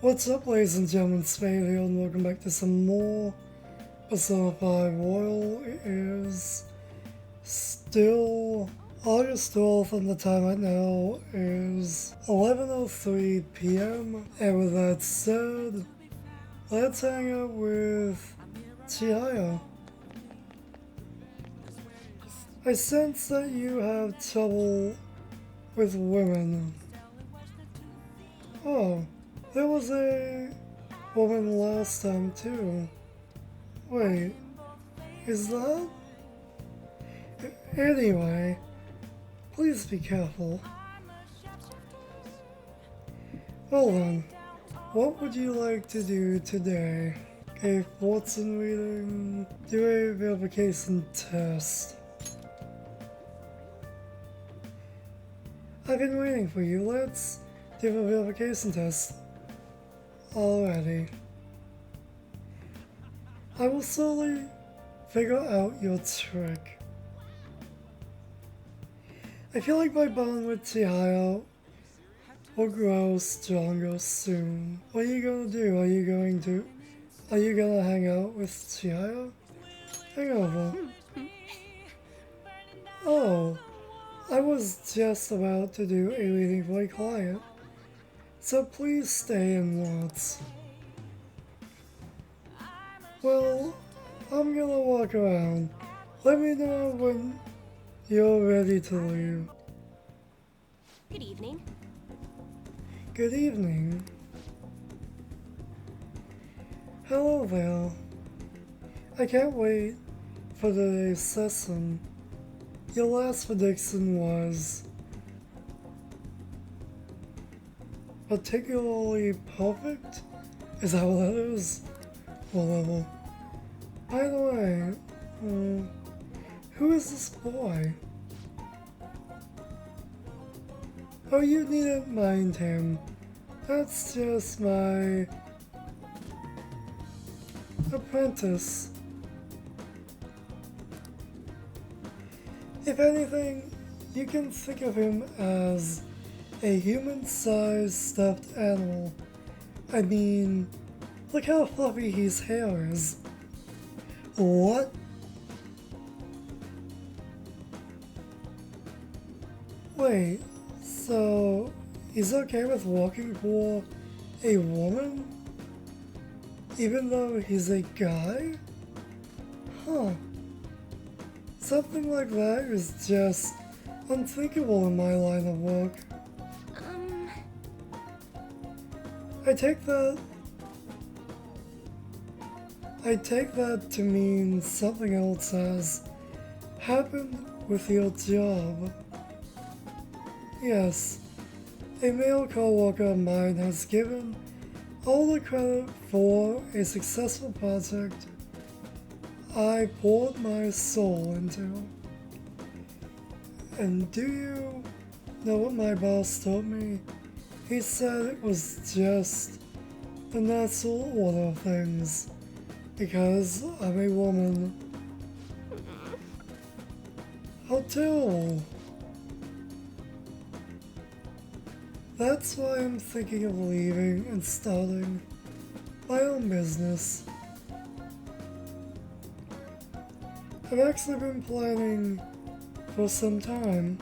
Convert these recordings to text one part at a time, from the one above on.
What's up, ladies and gentlemen, Spade here, and welcome back to some more Persona 5 Royal. It is still August 12th, and the time right now is 11:03 p.m. And with that said, let's hang out with Chihaya. I sense that you have trouble with women. Oh. There was a woman last time too. Wait, is that? Anyway, please be careful. Well then, what would you like to do today? Okay, Fortune reading, do a verification test. I've been waiting for you, let's do a verification test. Alrighty. I will slowly figure out your trick. I feel like my bond with Chihaya will grow stronger soon. What are you gonna do? Are you gonna hang out with Chihaya? Hang over. Oh, I was just about to do a reading for a client. So please stay and watch. Well, I'm gonna walk around. Let me know when you're ready to leave. Good evening. Good evening. Hello there. I can't wait for today's session. Your last prediction was particularly perfect? Is that what that is? Whatever. By the way, who is this boy? Oh, you needn't mind him. That's just my apprentice. If anything, you can think of him as a human-sized stuffed animal. I mean, look how fluffy his hair is. What? Wait, so he's okay with working for a woman? Even though he's a guy? Huh. Something like that is just unthinkable in my line of work. I take that to mean something else has happened with your job. Yes, a male co-worker of mine has given all the credit for a successful project I poured my soul into. And do you know what my boss told me? He said it was just the natural order of things, because I'm a woman. How terrible. That's why I'm thinking of leaving and starting my own business. I've actually been planning for some time.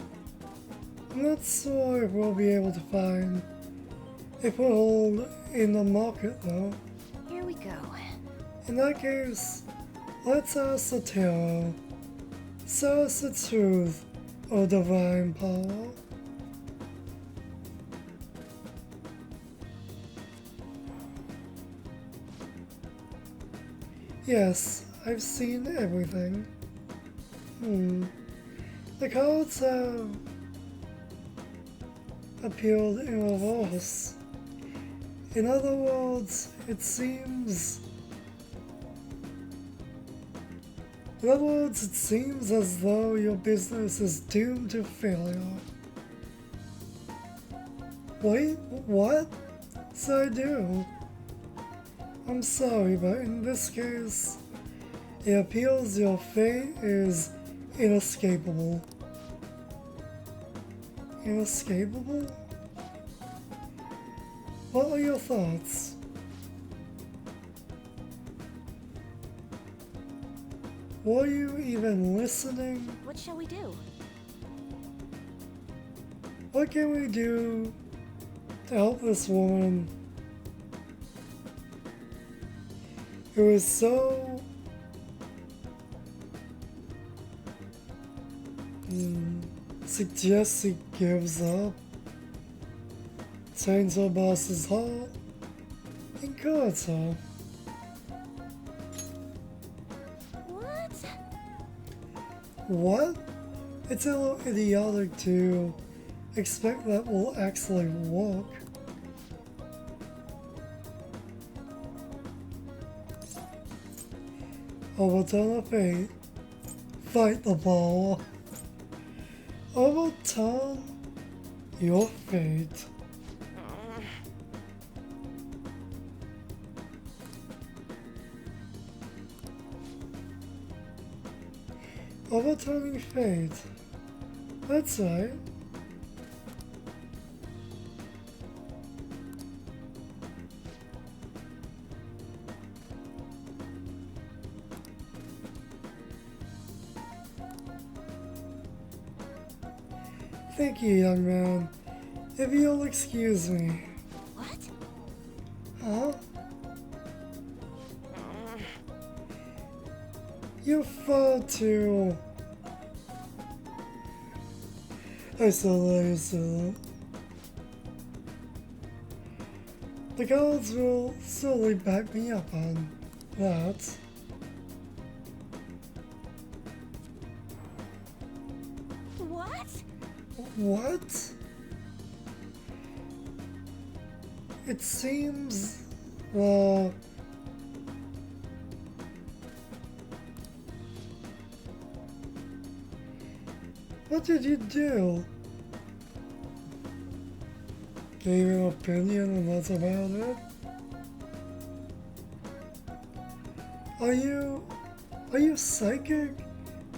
I'm not sure if we'll be able to find a foothold in the market though. Here we go. In that case, let's ask the tarot. Show us the truth, O divine power. Yes, I've seen everything. The cards have appeared in reverse. In other words, it seems as though your business is doomed to failure. Wait, what? So I do. I'm sorry, but in this case, it appears your fate is inescapable. Inescapable? What are your thoughts? Were you even listening? What shall we do? What can we do to help this woman who is so suggests he gives up, turns her boss's heart, and cuts her? What? What? It's a little idiotic to expect that will actually work. Overturn the fate. Fight the power. Overturn your fate. Overturning fate. That's right. Thank you, young man. If you'll excuse me. What? Huh? You're far too... I still The cards will slowly back me up on that. What? What? It seems... well... What did you do? Gave an opinion and that's about it? Are you psychic?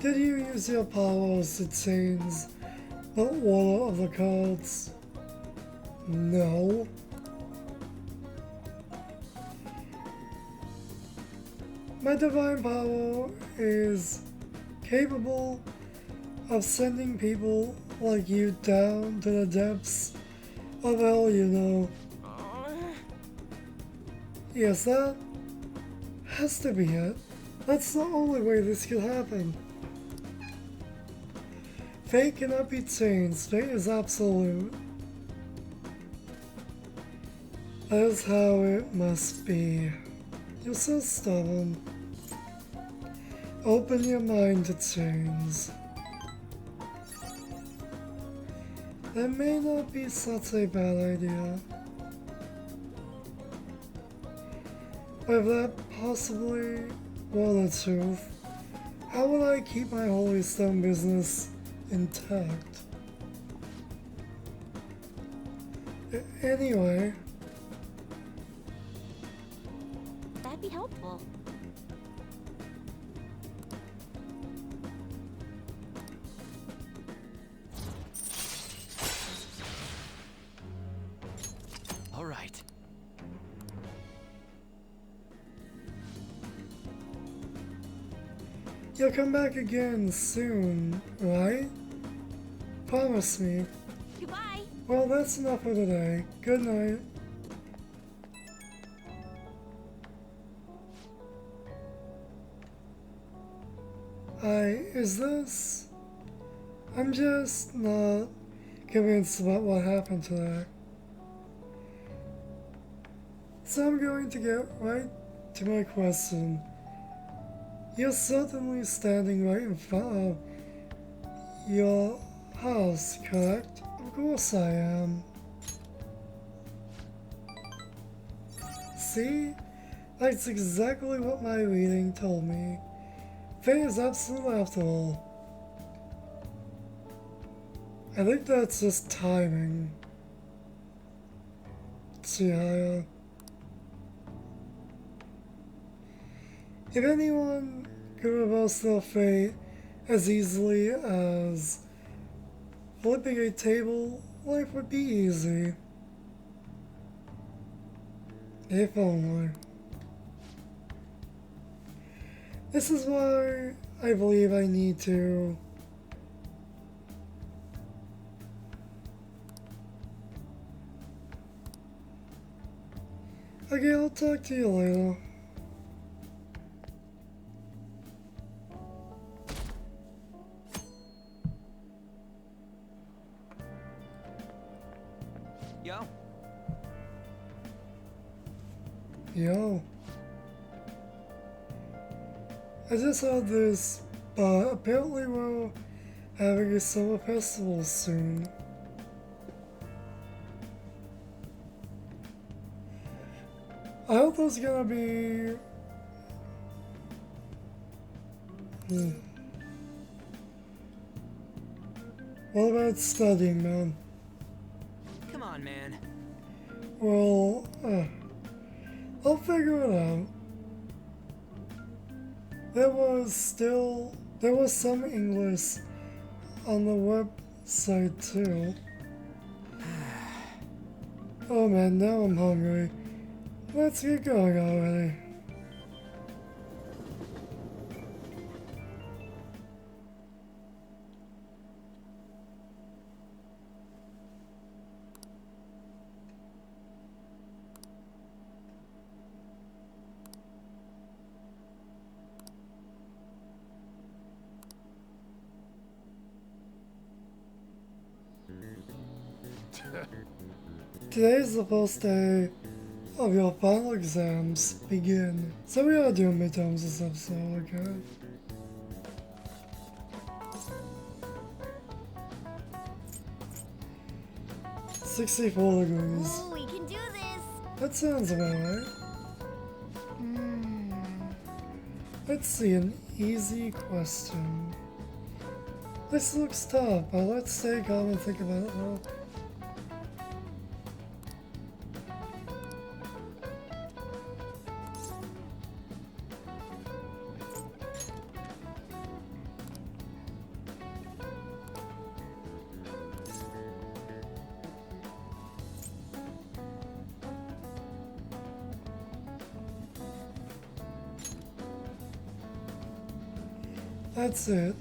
Did you use your powers to change the order of the cards? No. My divine power is capable of sending people like you down to the depths of hell, you know. Yes, that has to be it. That's the only way this could happen. Fate cannot be changed. Fate is absolute. That is how it must be. You're so stubborn. Open your mind to change. That may not be such a bad idea. But if that possibly were the truth, how would I keep my Holy Stone business intact? Anyway, That'd be helpful. All right. you'll come back again soon, right? Promise me. Goodbye. Well, that's enough for today. Good night. Is this? I'm just not convinced about what happened today. So I'm going to get right to my question. You're certainly standing right in front of your house, correct? Of course I am. See? That's exactly what my reading told me. Fate is absolute after all. I think that's just timing. Chihaya. If anyone could reverse their fate as easily as flipping a table, life would be easy. If only. This is why I believe I need to okay, I'll talk to you later. Yo. Yo. I just heard this, but apparently we're having a summer festival soon. I hope there's gonna be... What about studying, man? Come on, man. Well, I'll figure it out. There was some English on the website too. Oh man, now I'm hungry. Let's get going already. Today's the first day of your final exams begin. So we are doing midterms and stuff, so okay. $64 degrees. Ooh, we can do this. That sounds about right. Let's see, an easy question. This looks tough, but let's stay calm and think about it now. That's it.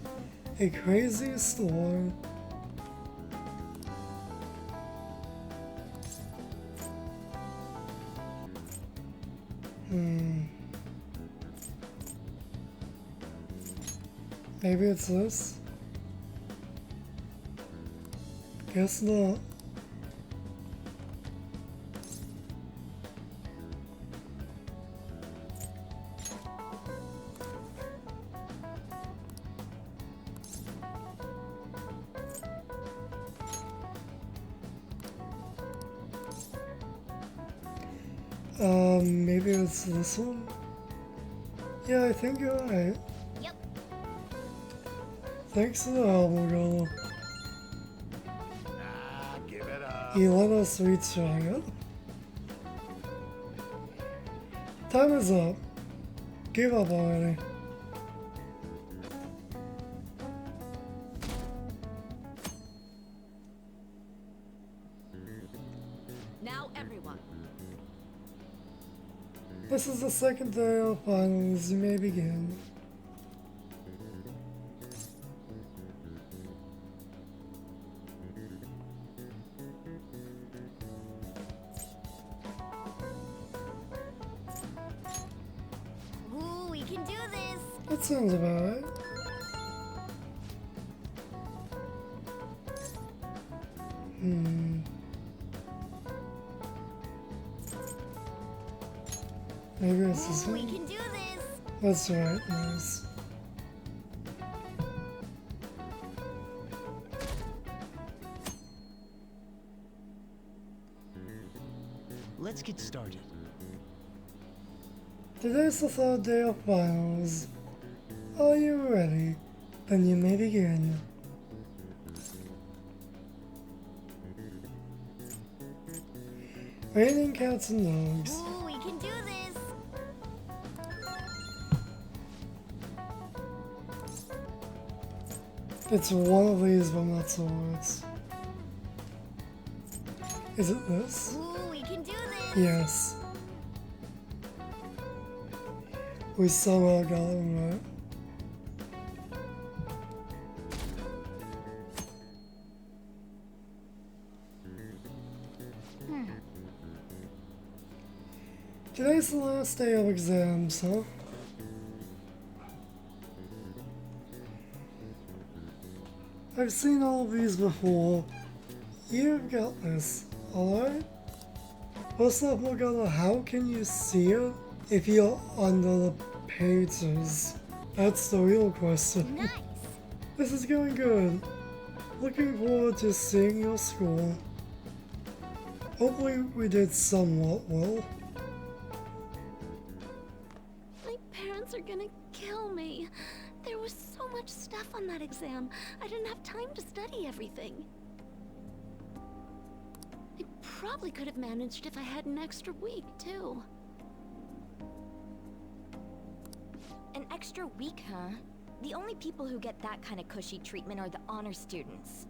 A crazy storm. Maybe it's this? Guess not. Maybe it's this one? Yeah, I think you're right. Yep. Thanks to the album girl. Give it up. You let us retry it. Time is up. Give up already. Now everyone. This is the second day of finals. You may begin. Ooh, we can do this. That sounds about right. Maybe it's this Ooh, we one. can do this. That's right, nice. Let's get started. Today's the third day of finals. Are you ready? Then you may begin. Raining cats and dogs. Ooh, we can do this. It's one of these, but not so words. Is it this? Ooh, we can do this. Yes. We somehow got him right. Today's the last day of exams, huh? I've seen all of these before. You've got this, alright? What's up, Morgana? How can you see it if you're under the pages? That's the real question. Nice. This is going good. Looking forward to seeing your score. Hopefully we did somewhat well. My parents are gonna kill me. There was so much stuff on that exam. I didn't have time to study everything. I probably could have managed if I had an extra week, too. An extra week, huh? The only people who get that kind of cushy treatment are the honor students.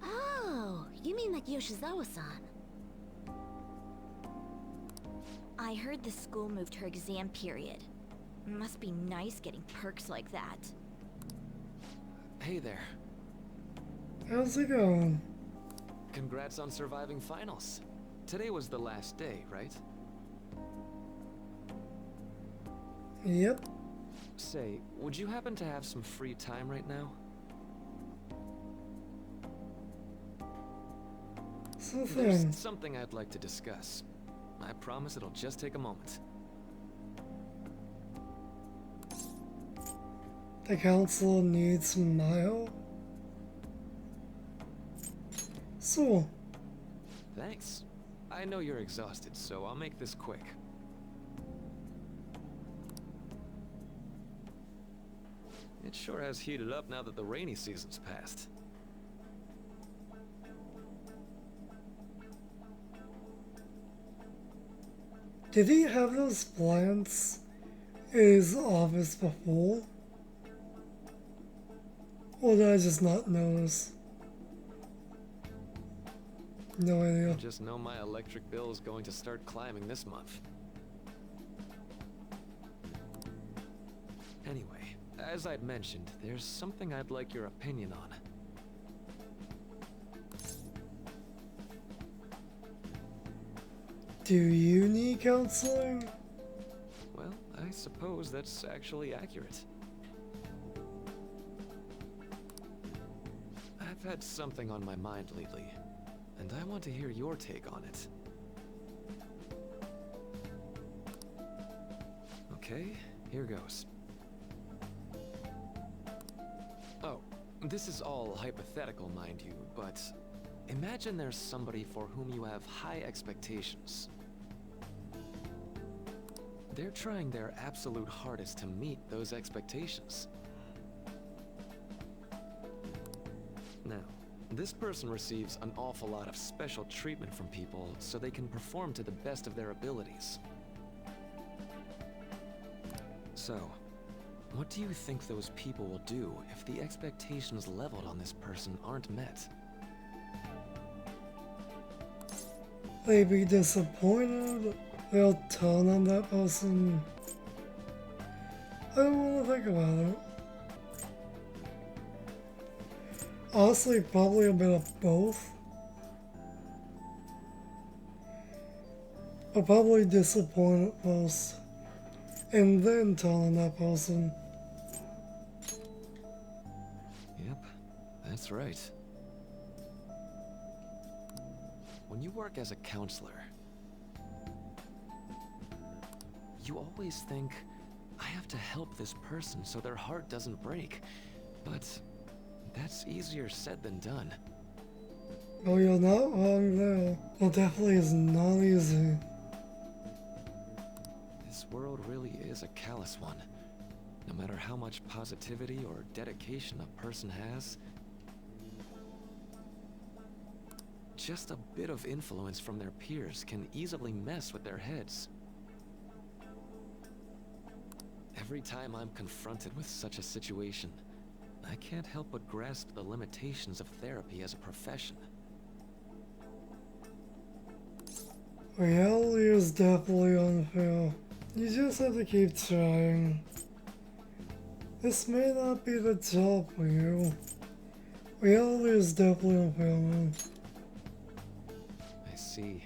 Oh, you mean like Yoshizawa-san? I heard the school moved her exam period. Must be nice getting perks like that. Hey there. How's it going? Congrats on surviving finals. Today was the last day, right? Yep. Say, would you happen to have some free time right now? So There's thing. something I'd like to discuss. I promise it'll just take a moment. The council needs my help. So, Thanks. I know you're exhausted, so I'll make this quick. It sure has heated up now that the rainy season's passed. did he have those plants in his office before? Or did I just not notice? No idea. I just know my electric bill is going to start climbing this month. Anyway, as I'd mentioned, there's something I'd like your opinion on. Do you need counseling? Well, I suppose that's actually accurate. I've had something on my mind lately, and I want to hear your take on it. Okay, here goes. Oh, this is all hypothetical, mind you, but imagine there's somebody for whom you have high expectations. They're trying their absolute hardest to meet those expectations. Now, this person receives an awful lot of special treatment from people so they can perform to the best of their abilities. So, what do you think those people will do if the expectations leveled on this person aren't met? They be disappointed. They'll turn on that person. I don't want to think about it. Honestly, probably a bit of both. But probably disappointed first. And then turn on that person. Yep, that's right. When you work as a counselor, you always think, I have to help this person so their heart doesn't break. But that's easier said than done. Oh, you're not wrong there. It definitely is not easy. This world really is a callous one. No matter how much positivity or dedication a person has, just a bit of influence from their peers can easily mess with their heads. Every time I'm confronted with such a situation, I can't help but grasp the limitations of therapy as a profession. Reality is definitely unfair. You just have to keep trying. This may not be the job for you. Reality is definitely unfair, man. I see.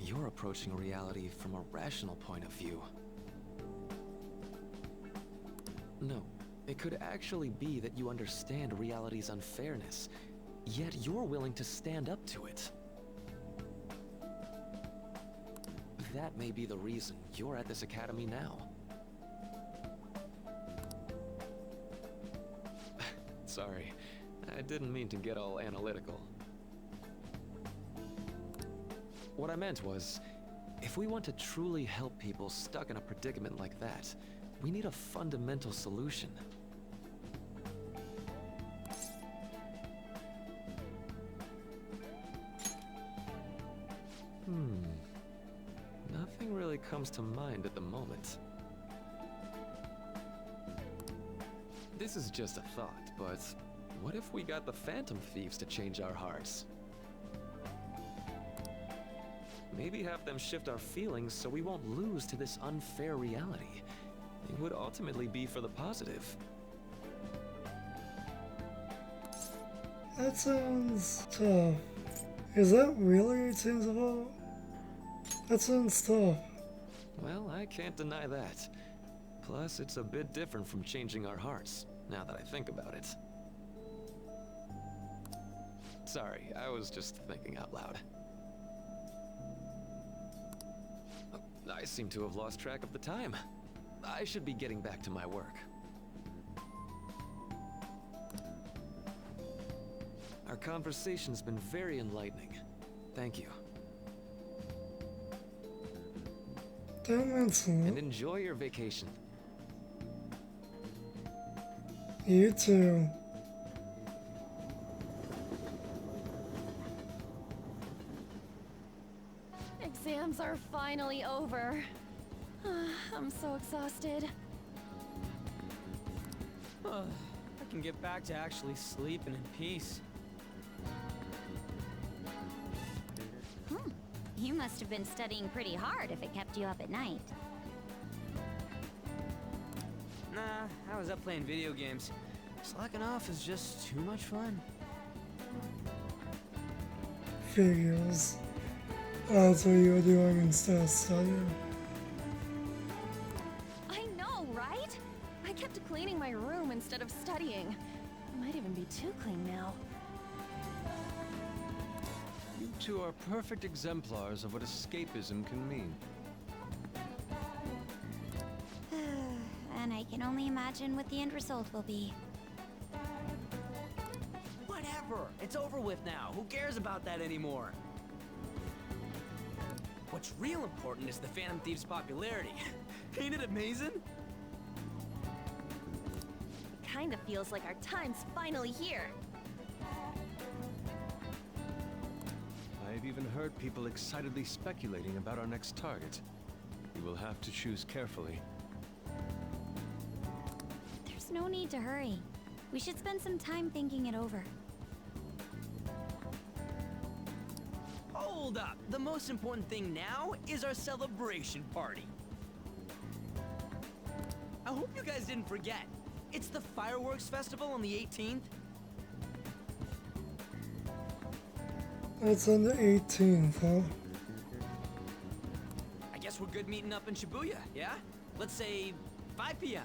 You're approaching reality from a rational point of view. No, it could actually be that you understand reality's unfairness, yet you're willing to stand up to it. That may be the reason you're at this academy now. Sorry, I didn't mean to get all analytical. What I meant was, if we want to truly help people stuck in a predicament like that, we need a fundamental solution. Nothing really comes to mind at the moment. This is just a thought, but what if we got the Phantom Thieves to change our hearts? Maybe have them shift our feelings so we won't lose to this unfair reality. It would ultimately be for the positive. That sounds tough. Is that really 18's about? That sounds tough. Well, I can't deny that. Plus, it's a bit different from changing our hearts, now that I think about it. Sorry, I was just thinking out loud. I seem to have lost track of the time. I should be getting back to my work. Our conversation's been very enlightening. Thank you. And enjoy your vacation. You too. Exams are finally over. I'm so exhausted. I can get back to actually sleeping in peace. You must have been studying pretty hard if it kept you up at night. Nah, I was up playing video games. Slacking off is just too much fun. Figures. That's what you were doing instead of studying. I know, right? I kept cleaning my room instead of studying. It might even be too clean now. You two are perfect exemplars of what escapism can mean. And I can only imagine what the end result will be. Whatever! It's over with now. Who cares about that anymore? What's real important is the Phantom Thieves' popularity. Ain't it amazing? It kind of feels like our time's finally here. I've even heard people excitedly speculating about our next target. You will have to choose carefully. There's no need to hurry. We should spend some time thinking it over. Hold up! The most important thing now is our celebration party. I hope you guys didn't forget. It's the fireworks festival on the 18th. That's on the 18th, huh? I guess we're good meeting up in Shibuya, yeah? Let's say 5 p.m.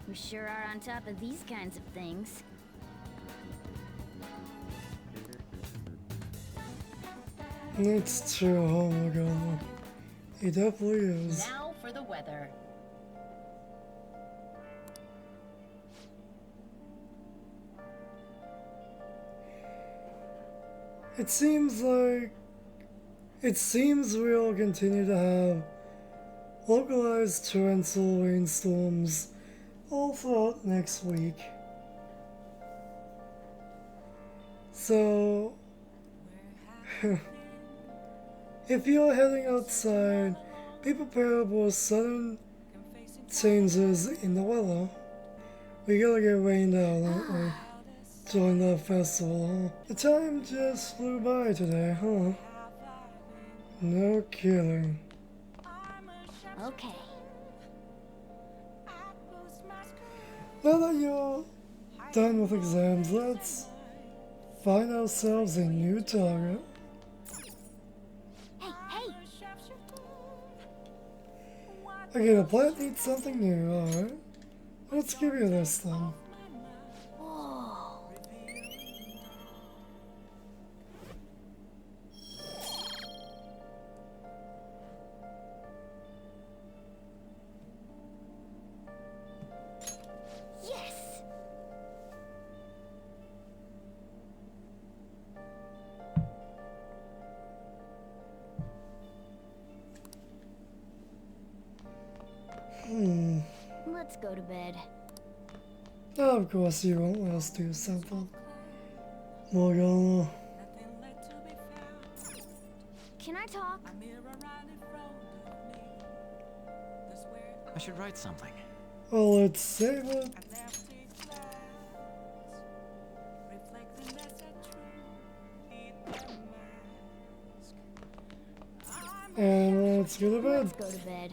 We sure are on top of these kinds of things. That's true, oh my god. He definitely is. Now for the weather. It seems we'll continue to have localized torrential rainstorms all throughout next week. So, if you're heading outside, be prepared for sudden changes in the weather. We gotta get rained out, aren't we? join the festival, huh? The time just flew by today, huh? No kidding. Okay. Now that you're done with exams, let's find ourselves a new target. Hey, hey! Okay, the plant needs something new, alright. Let's give you this then. Whoa. Yes! Let's go to bed. Of course you won't let us do something. Morgana. Can I talk? I should write something. Well, let's save it. And let's go to bed. Let's go to bed.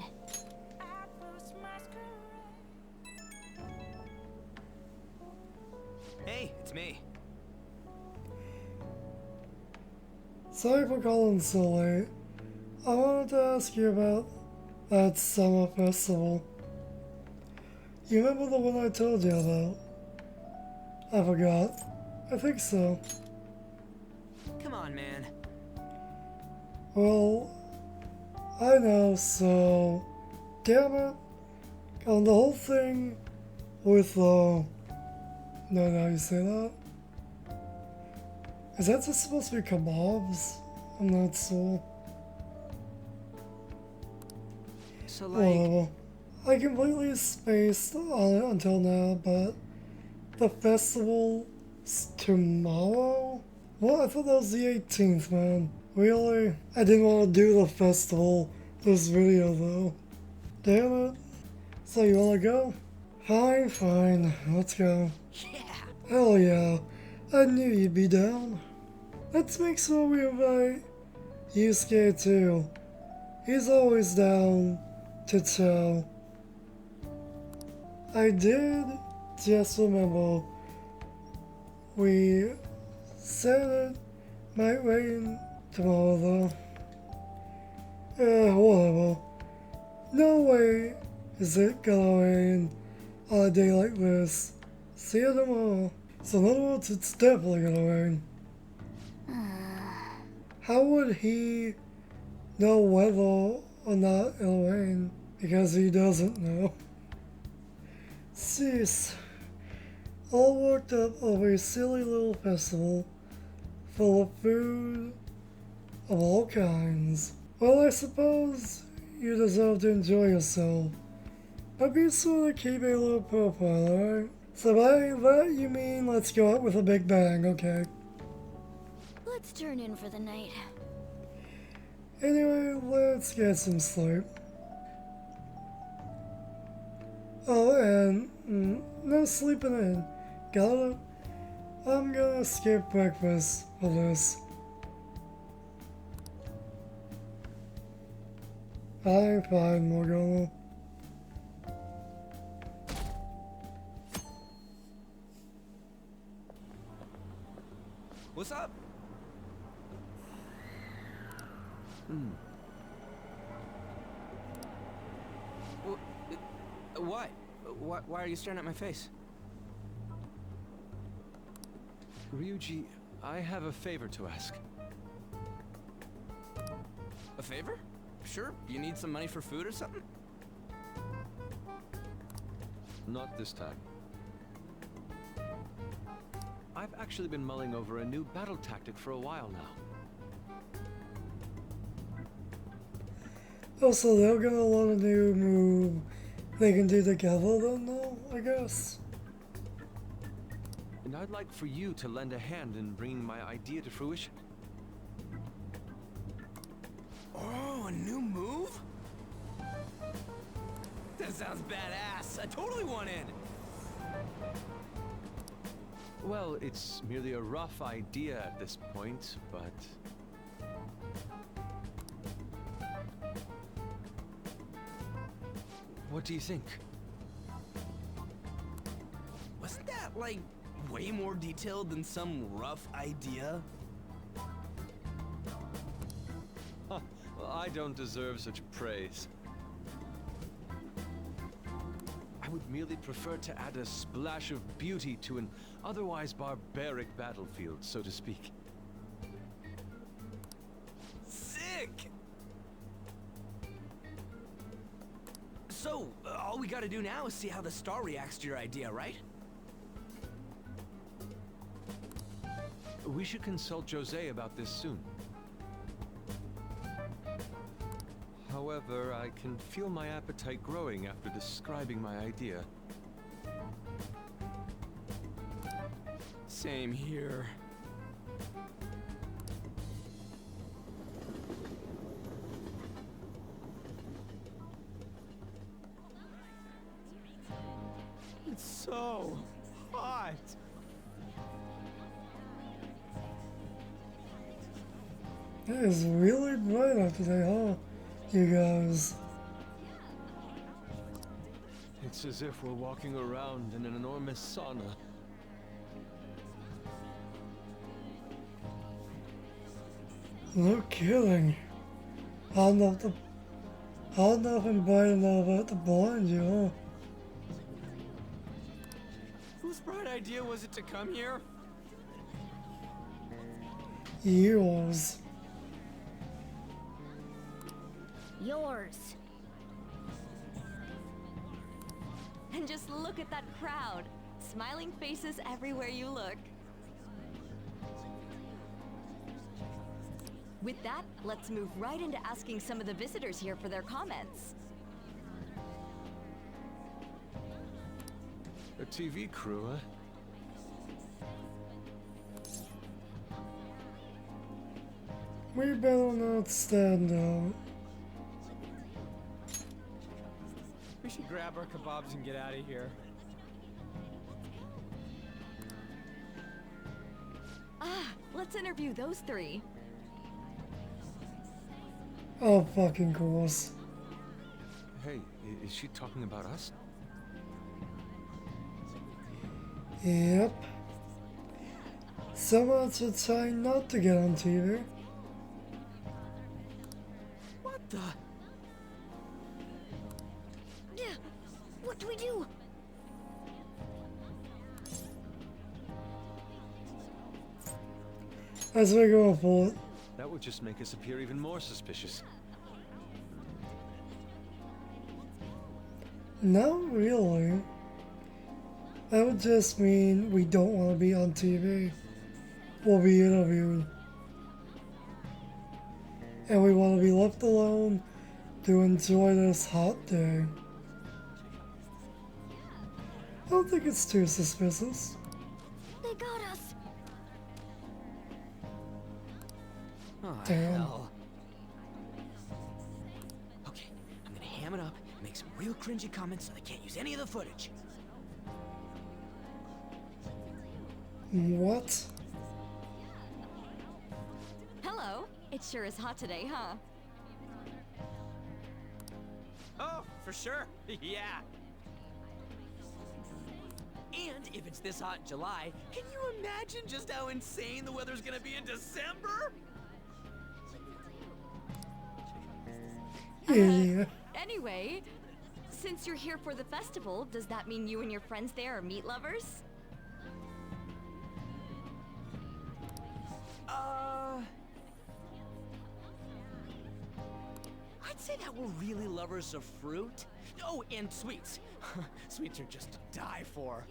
Hey, it's me. Sorry for calling so late. I wanted to ask you about that summer festival. You remember the one I told you about? I forgot. I think so. Come on, man. Well, I know, so... Damn it. On the whole thing with, no, how you say that? Is that just supposed to be kebabs? I'm not sure. So, like, Whatever. I completely spaced on it until now, but the festival's tomorrow? What? I thought that was the 18th, man. Really? I didn't want to do the festival this video, though. Damn it. So you wanna go? Fine, fine. Let's go. yeah. Hell yeah. I knew you'd be down. Let's make sure we invite Yusuke too. He's always down to chill. I did just remember we said it might rain tomorrow though. Whatever. No way is it gonna rain on a day like this. See you tomorrow. So in other words, it's definitely gonna rain. How would he know whether or not it'll rain? Because he doesn't know. Jeez. All worked up over a silly little festival full of food of all kinds. Well, I suppose you deserve to enjoy yourself. But be sure to keep a little profile, alright? So by that you mean let's go out with a big bang, okay? Let's turn in for the night. Anyway, let's get some sleep. Oh, and no sleeping in. Got it? I'm gonna skip breakfast for this. Fine, Morgana. What's up? What? Why are you staring at my face? Ryuji, I have a favor to ask. A favor? Sure. You need some money for food or something? Not this time. I've actually been mulling over a new battle tactic for a while now. Oh, so they're gonna learn a new move they can do together then, though, I guess. And I'd like for you to lend a hand in bringing my idea to fruition. Oh, a new move? That sounds badass. I totally want in. Well, it's merely a rough idea at this point, but... What do you think? Wasn't that, like, way more detailed than some rough idea? Huh, well, I don't deserve such praise. I would merely prefer to add a splash of beauty to an otherwise barbaric battlefield, so to speak. Sick! So, all we gotta do now is see how the star reacts to your idea, right? We should consult Jose about this soon. However, I can feel my appetite growing after describing my idea. Same here. It's so hot. It is really bright out today, huh? You guys. It's as if we're walking around in an enormous sauna. No kidding. I don't know if I'm bright enough to blind you, huh? Whose bright idea was it to come here? Yours. Yours. And just look at that crowd. Smiling faces everywhere you look. With that, let's move right into asking some of the visitors here for their comments. A TV crew, huh? We better not stand out. We should grab our kebabs and get out of here. Let's interview those three. Oh, fucking course. Hey, is she talking about us? Yep. Someone should try not to get on TV. What the? Yeah, what do we do? As we go for it. That would just make us appear even more suspicious. Not really. That would just mean we don't want to be on TV. We'll be interviewed. And we want to be left alone to enjoy this hot day. I don't think it's too suspicious. They got us. Oh, Damn. hell. Okay, I'm gonna ham it up and make some real cringy comments so they can't use any of the footage. What? Hello. It sure is hot today, huh? Oh, for sure. Yeah. And if it's this hot in July, can you imagine just how insane the weather's gonna be in December? Yeah. Anyway, since you're here for the festival, does that mean you and your friends there are meat lovers? I'd say that we're really lovers of fruit. Oh, and sweets. Sweets are just to die for.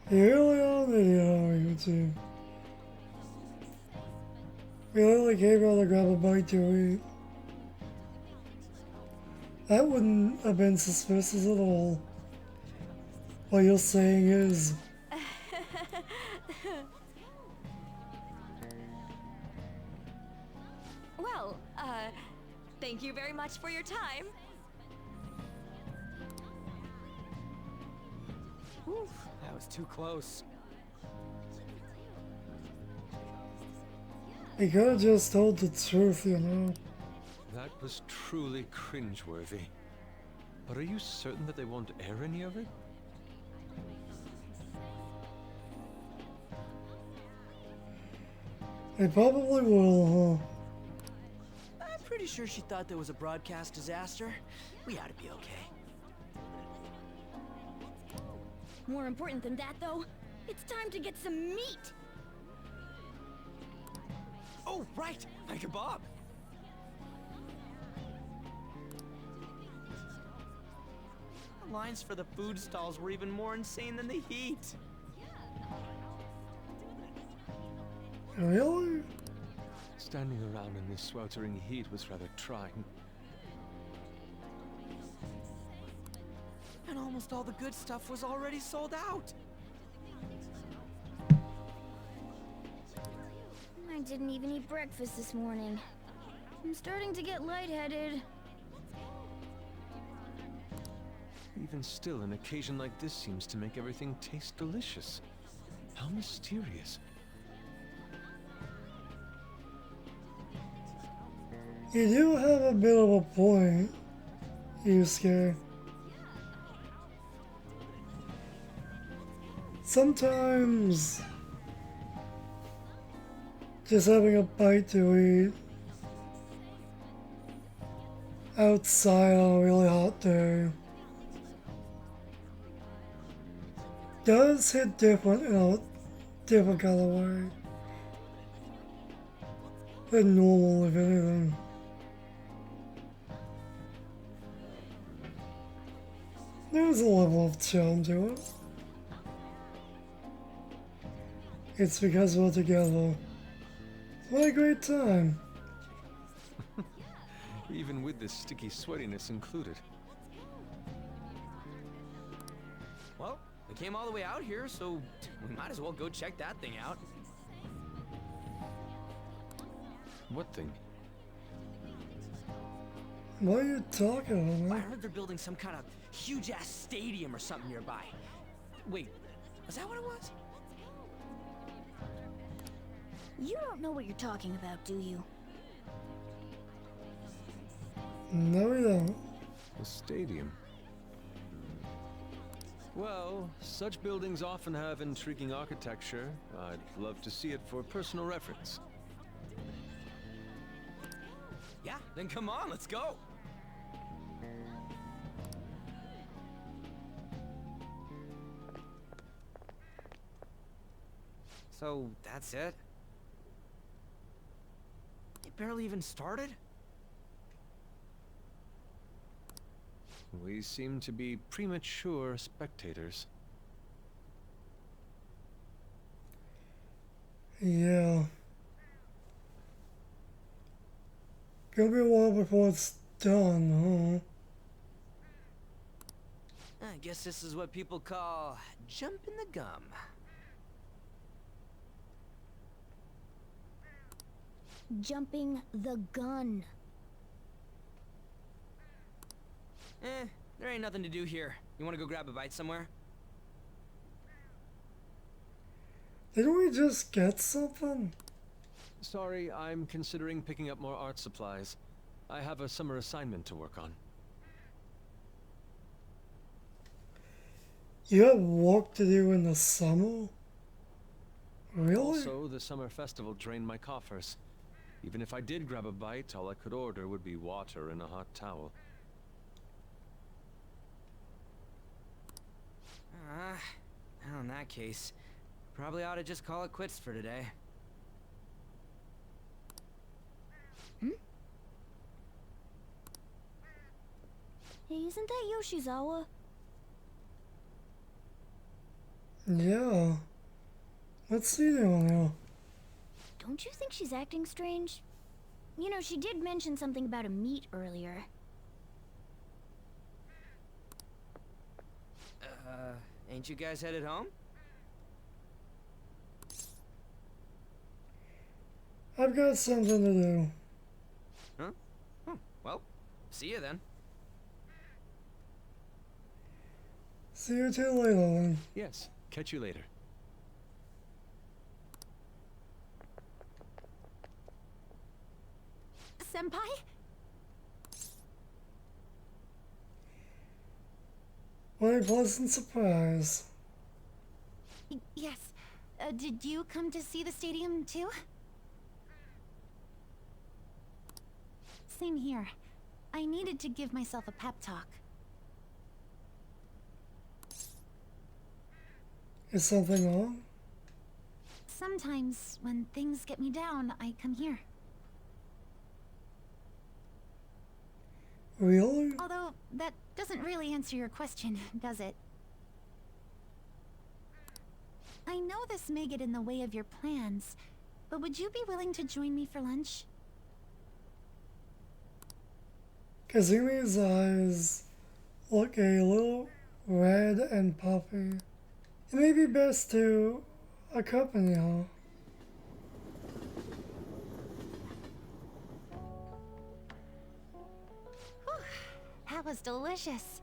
You really are an idiot, aren't you two? We literally came out to grab a bite to eat. That wouldn't have been suspicious at all. What you're saying is... Well, thank you very much for your time. Whew, that was too close. He could have just told the truth, you know. That was truly cringeworthy. But are you certain that they won't air any of it? They probably will, I'm pretty sure she thought there was a broadcast disaster. We ought to be okay. More important than that, though, it's time to get some meat. Oh, right, my kebab. The lines for the food stalls were even more insane than the heat. huh? Really? Standing around in this sweltering heat was rather trying. And almost all the good stuff was already sold out. I didn't even eat breakfast this morning. I'm starting to get lightheaded. Even still, an occasion like this seems to make everything taste delicious. How mysterious. You do have a bit of a point, Yusuke. Sometimes just having a bite to eat outside on a really hot day does hit different in a different kind of way than normal, if anything. There's a level of charm to it. It's because we're together. What a great time. Even with this sticky sweatiness included. Well, we came all the way out here, so we might as well go check that thing out. What thing? What are you talking about, I man? heard they're building some kind of huge-ass stadium or something nearby. Wait, was that what it was? You don't know what you're talking about, do you? No, we don't. A stadium. Well, such buildings often have intriguing architecture. I'd love to see it for personal reference. Yeah, then come on, let's go. So, that's it? It barely even started? We seem to be premature spectators. Yeah. Gonna be a while before it's done, I guess this is what people call jumping the gum. Jumping the gun. There ain't nothing to do here. You wanna go grab a bite somewhere? Didn't we just get something? Sorry, I'm considering picking up more art supplies. I have a summer assignment to work on. You have work to do in the summer? Really? Also, the summer festival drained my coffers. Even if I did grab a bite, all I could order would be water and a hot towel. Well, in that case, probably ought to just call it quits for today. Hey, isn't that Yoshizawa? Yeah. What's she doing now? Don't you think she's acting strange? You know, she did mention something about a meet earlier. Ain't you guys headed home? I've got something to do. Huh? Well, see you then. See See you two later then. Yes, catch you later. Senpai? What a pleasant surprise. Yes. Did you come to see the stadium too? Same here. I needed to give myself a pep talk. Is something wrong? Sometimes, when things get me down, I come here. Really? Although, that doesn't really answer your question, does it? I know this may get in the way of your plans, but would you be willing to join me for lunch? Kazumi's eyes look a little red and puffy. It may be best to accompany her. Whew, that was delicious.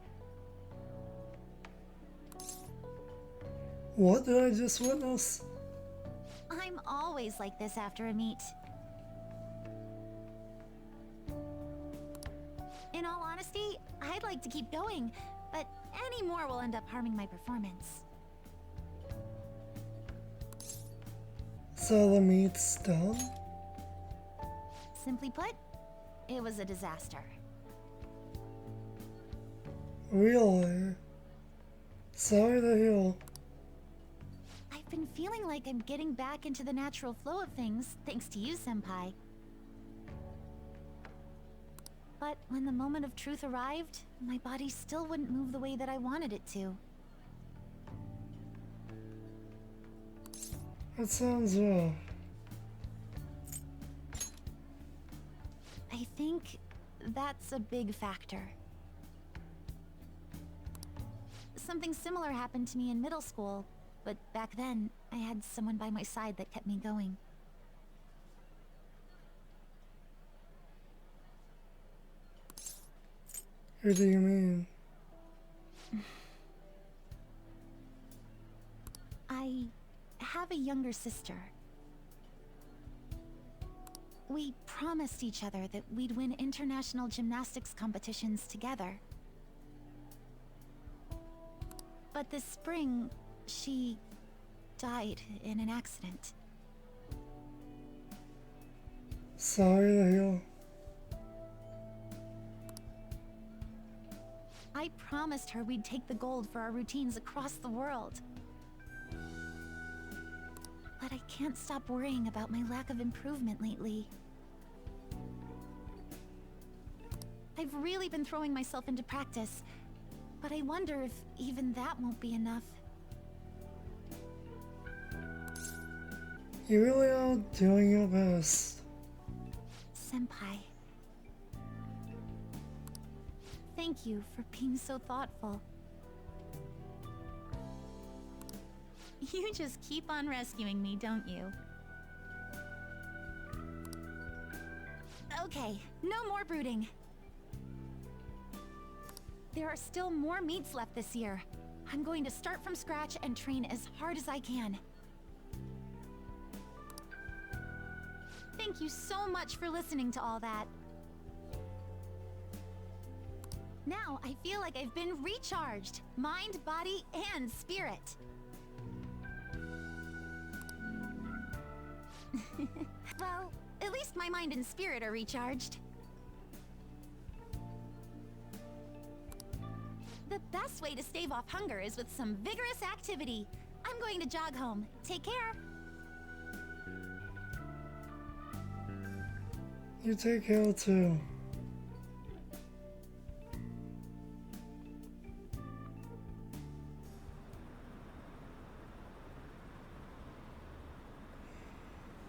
What did I just witness? I'm always like this after a meet. In all honesty, I'd like to keep going, but any more will end up harming my performance. So the meat's done? Simply put, it was a disaster. Really? Sorry to hear. I've been feeling like I'm getting back into the natural flow of things, thanks to you, Senpai. But when the moment of truth arrived, my body still wouldn't move the way that I wanted it to. That sounds rough. I think that's a big factor. Something similar happened to me in middle school, but back then, I had someone by my side that kept me going. Who do you mean? I have a younger sister. We promised each other that we'd win international gymnastics competitions together. But this spring, she died in an accident. Sorry to hear. I promised her we'd take the gold for our routines across the world. But I can't stop worrying about my lack of improvement lately. I've really been throwing myself into practice, but I wonder if even that won't be enough. You really are doing your best. Senpai. Thank you for being so thoughtful. You just keep on rescuing me, don't you? Okay, no more brooding. There are still more meets left this year. I'm going to start from scratch and train as hard as I can. Thank you so much for listening to all that. Now I feel like I've been recharged, mind, body, and spirit. Well, at least my mind and spirit are recharged. The best way to stave off hunger is with some vigorous activity. I'm going to jog home. Take care. You take care too.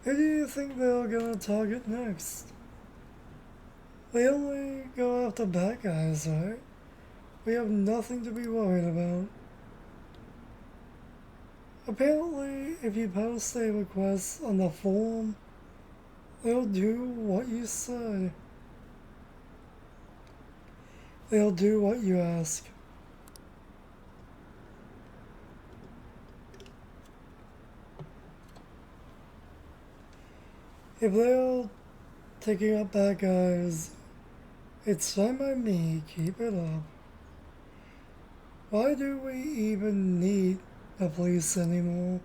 Who do you think they're gonna target next? They only go after bad guys, right? We have nothing to be worried about. Apparently, if you post a request on the forum, they'll do what you say. They'll do what you ask. If they're taking up bad guys, it's fine by me, keep it up. Why do we even need the police anymore?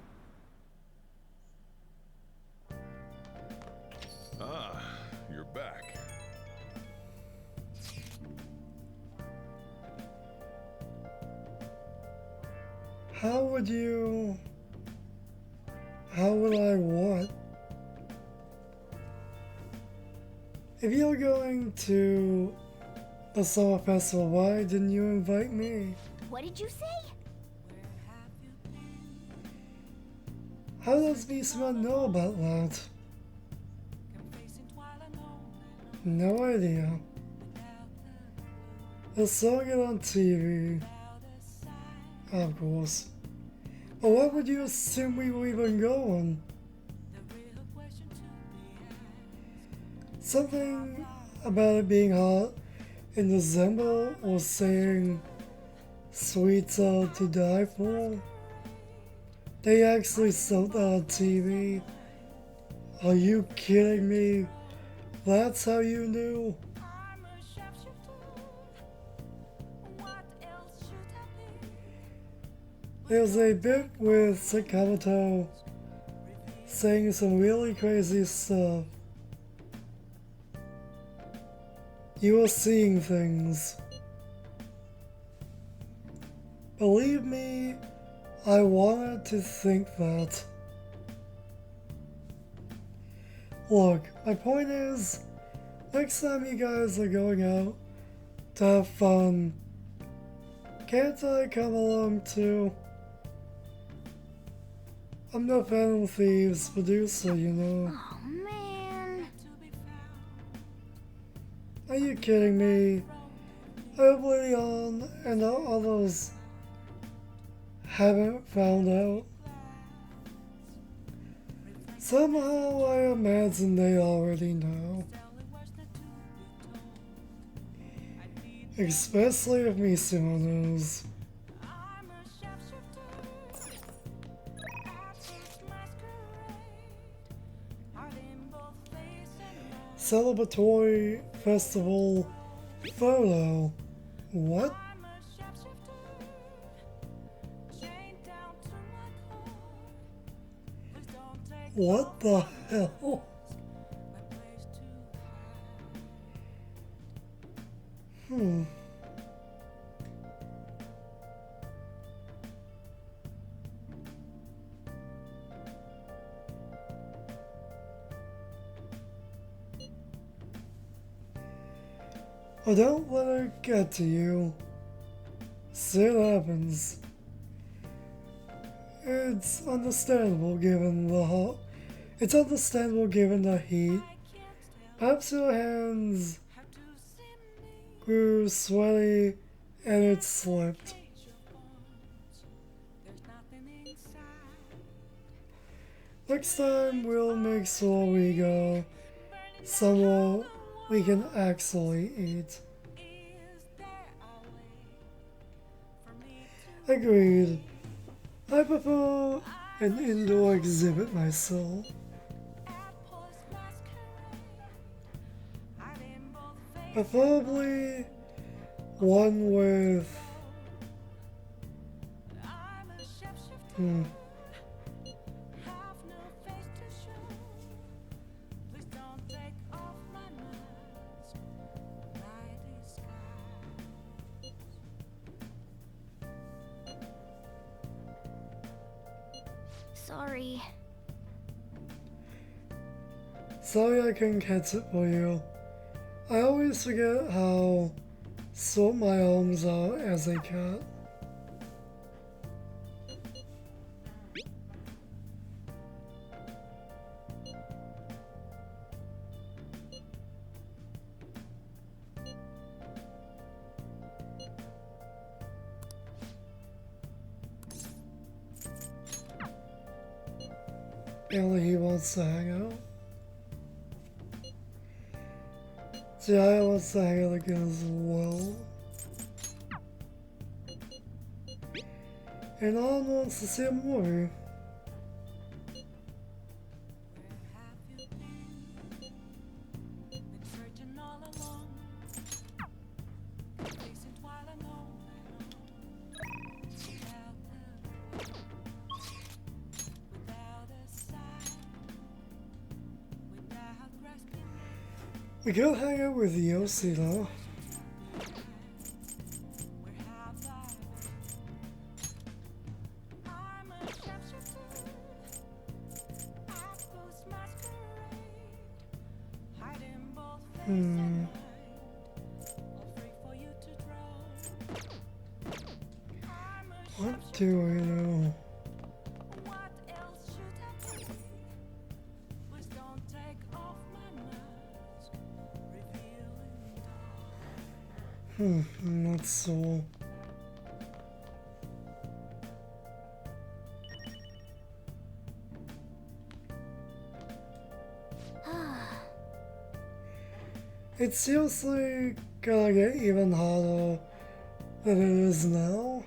Ah, you're back. How would I what? If you're going to the summer festival, why didn't you invite me? What did you say? How does Misima know about that? No idea. I saw it on TV. Of course. But why would you assume we were even going? Something about it being hot in December or saying sweets are to die for? They actually sold that on TV. Are you kidding me? That's how you knew? There's a bit with Sakamoto saying some really crazy stuff. You are seeing things. Believe me, I wanted to think that. Look, my point is, next time you guys are going out to have fun, can't I come along too? I'm the Phantom Thieves producer, you know. Oh man. Are you kidding me? I hope Leon and the others haven't found out. Somehow I imagine they already know. Especially if Misima knows. Celebratory festival photo. What? What the hell? Oh, don't let it get to you. See what happens. It's understandable given the heat. Perhaps your hands grew sweaty and it slipped. Next time we'll make sure we go somewhere we can actually eat. Agreed. I prefer an indoor exhibit myself. Preferably one with Sorry. Sorry I couldn't catch it for you. I always forget how sore my arms are as a cat. Apparently he wants to hang out. Jaya wants to hang out again as well. And Alan wants to see a movie. We could hang out with Yossi though. What do I know? Not so. It's seriously gonna get even harder than it is now.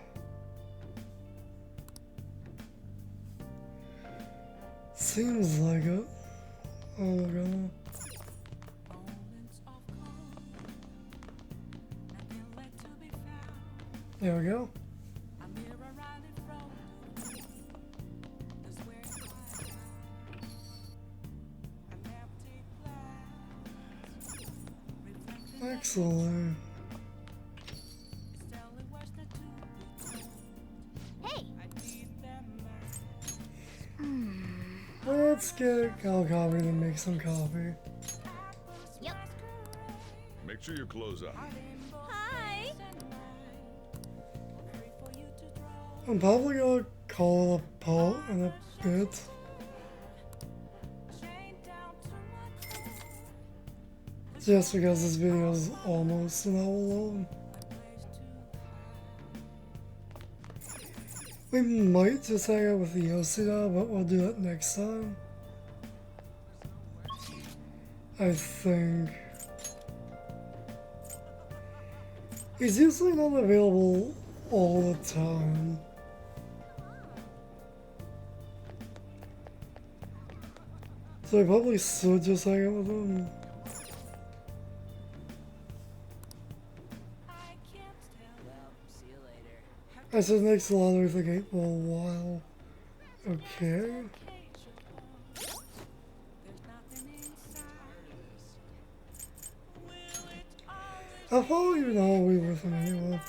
Seems like it. Oh my god. There we go. Excellent. Hey! Let's get Cal coffee and make some coffee. Yep. Make sure your clothes on. Hi! I'm probably gonna call it a pot in a bit. Just because this video is almost an hour long. We might just hang out with the Yoshida, but we'll do that next time. I think. He's usually not available all the time. So I probably should just hang out with him. I said next to lottery for the gate for a while. Okay. I thought you know we were with him anyway.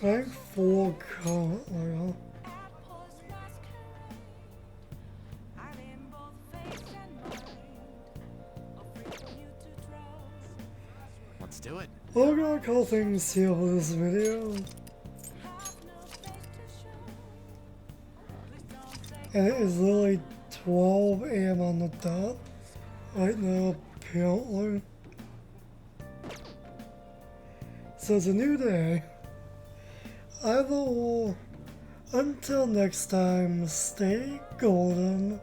Rank 4 currently, huh? Let's do it. We're gonna call things here for this video. And it is literally 12 AM on the dot right now, apparently. So it's a new day. Either or, until next time, stay golden.